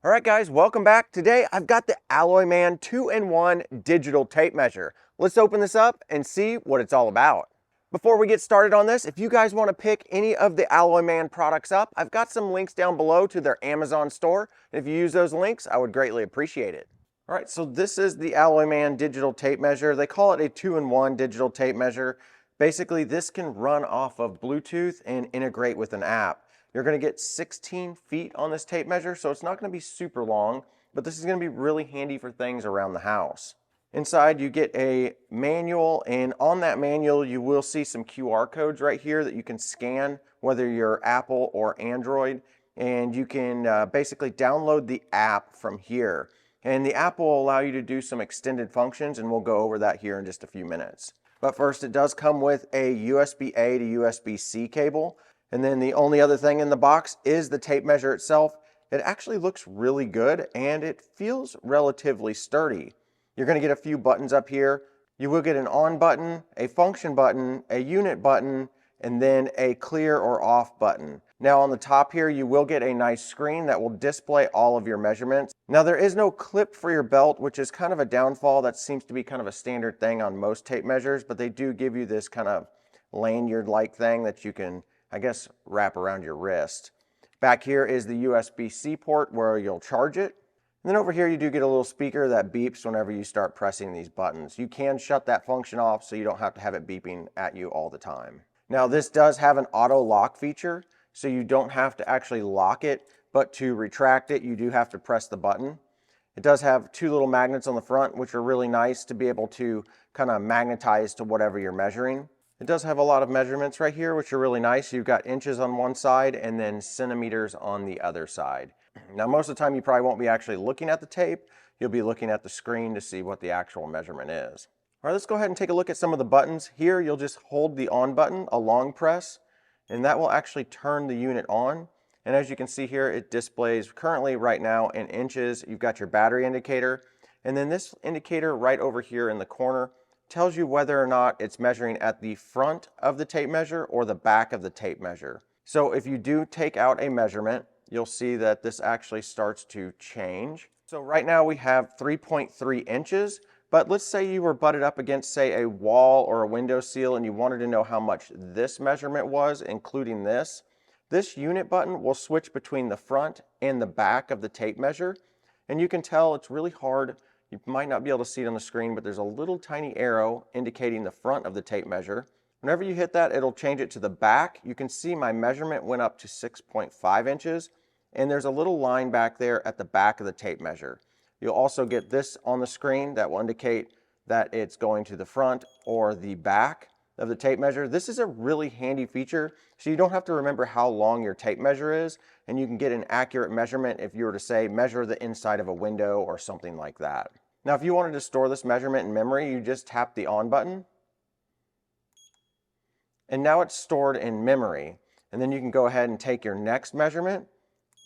All right, guys, welcome back. Today I've got the Alloyman 2-in-1 digital tape measure. Let's open this up and see what it's all about. Before we get started on this, if you guys want to pick any of the Alloyman products up, I've got some links down below to their Amazon store. If you use those links, I would greatly appreciate it. All right, so this is the Alloyman digital tape measure. They call it a 2-in-1 digital tape measure. Basically, this can run off of Bluetooth and integrate with an app. You're going to get 16 feet on this tape measure, so it's not going to be super long, but this is going to be really handy for things around the house. Inside you get a manual, and on that manual you will see some QR codes right here that you can scan, whether you're Apple or Android, and you can basically download the app from here. And the app will allow you to do some extended functions, and we'll go over that here in just a few minutes. But first, it does come with a USB-A to USB-C cable. And then the only other thing in the box is the tape measure itself. It actually looks really good and it feels relatively sturdy. You're going to get a few buttons up here. You will get an on button, a function button, a unit button, and then a clear or off button. Now on the top here, you will get a nice screen that will display all of your measurements. Now there is no clip for your belt, which is kind of a downfall. That seems to be kind of a standard thing on most tape measures, but they do give you this kind of lanyard-like thing that you can, I guess, wrap around your wrist. Back here is the USB-C port where you'll charge it. And then over here you do get a little speaker that beeps whenever you start pressing these buttons. You can shut that function off so you don't have to have it beeping at you all the time. Now this does have an auto lock feature, so you don't have to actually lock it, but to retract it you do have to press the button. It does have two little magnets on the front, which are really nice to be able to kind of magnetize to whatever you're measuring. It does have a lot of measurements right here, which are really nice. You've got inches on one side and then centimeters on the other side. Now, most of the time you probably won't be actually looking at the tape. You'll be looking at the screen to see what the actual measurement is. All right, let's go ahead and take a look at some of the buttons. Here, you'll just hold the on button, a long press, and that will actually turn the unit on. And as you can see here, it displays currently right now in inches. You've got your battery indicator, and then this indicator right over here in the corner tells you whether or not it's measuring at the front of the tape measure or the back of the tape measure. So if you do take out a measurement, you'll see that this actually starts to change. So right now we have 3.3 inches, but let's say you were butted up against, say, a wall or a window sill and you wanted to know how much this measurement was, including this. This unit button will switch between the front and the back of the tape measure, and you can tell it's really hard. You might not be able to see it on the screen, but there's a little tiny arrow indicating the front of the tape measure. Whenever you hit that, it'll change it to the back. You can see my measurement went up to 6.5 inches, and there's a little line back there at the back of the tape measure. You'll also get this on the screen that will indicate that it's going to the front or the back of the tape measure. This is a really handy feature, so you don't have to remember how long your tape measure is, and you can get an accurate measurement if you were to, say, measure the inside of a window or something like that. Now, if you wanted to store this measurement in memory, you just tap the on button, and now it's stored in memory. And then you can go ahead and take your next measurement,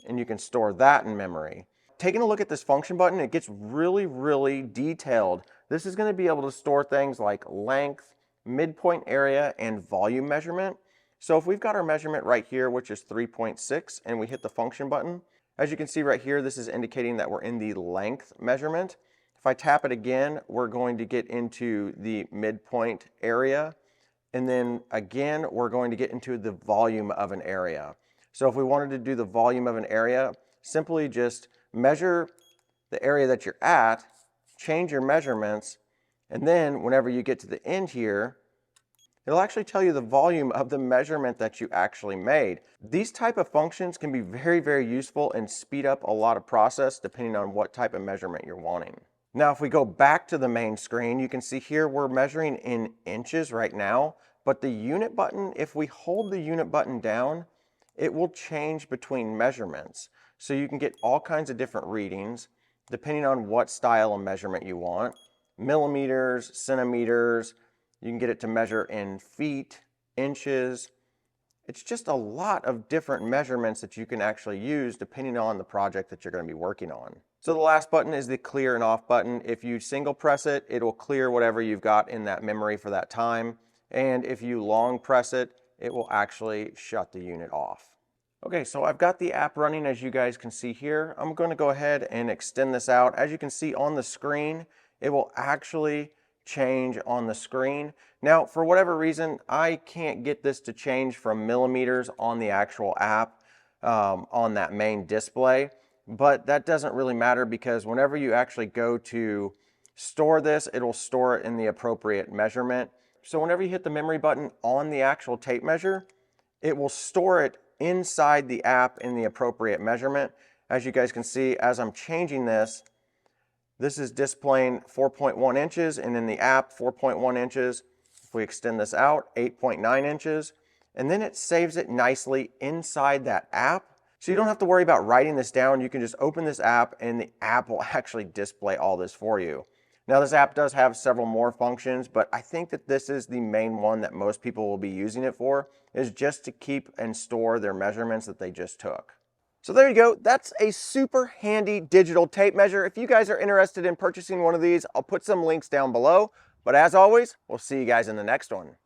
and you can store that in memory. Taking a look at this function button, it gets really, really detailed. This is going to be able to store things like length, midpoint area, and volume measurement. So if we've got our measurement right here, which is 3.6, and we hit the function button, as you can see right here, this is indicating that we're in the length measurement. If I tap it again, we're going to get into the midpoint area, and then again, we're going to get into the volume of an area. So if we wanted to do the volume of an area, simply just measure the area that you're at, change your measurements, and then whenever you get to the end here, it'll actually tell you the volume of the measurement that you actually made. These type of functions can be very, very useful and speed up a lot of process depending on what type of measurement you're wanting. Now, if we go back to the main screen, you can see here we're measuring in inches right now, but the unit button, if we hold the unit button down, it will change between measurements. So you can get all kinds of different readings depending on what style of measurement you want. Millimeters, centimeters, you can get it to measure in feet, inches. It's just a lot of different measurements that you can actually use depending on the project that you're going to be working on. So the last button is the clear and off button. If you single press it, it'll clear whatever you've got in that memory for that time. And if you long press it, it will actually shut the unit off. Okay, so I've got the app running as you guys can see here. I'm going to go ahead and extend this out. As you can see on the screen, it will actually change on the screen. Now, for whatever reason, I can't get this to change from millimeters on the actual app on that main display, but that doesn't really matter because whenever you actually go to store this, it'll store it in the appropriate measurement. So whenever you hit the memory button on the actual tape measure, it will store it inside the app in the appropriate measurement. As you guys can see, as I'm changing this, this is displaying 4.1 inches, and in the app, 4.1 inches. If we extend this out, 8.9 inches, and then it saves it nicely inside that app. So you don't have to worry about writing this down. You can just open this app and the app will actually display all this for you. Now this app does have several more functions, but I think that this is the main one that most people will be using it for, is just to keep and store their measurements that they just took. So there you go. That's a super handy digital tape measure. If you guys are interested in purchasing one of these, I'll put some links down below. But as always, we'll see you guys in the next one.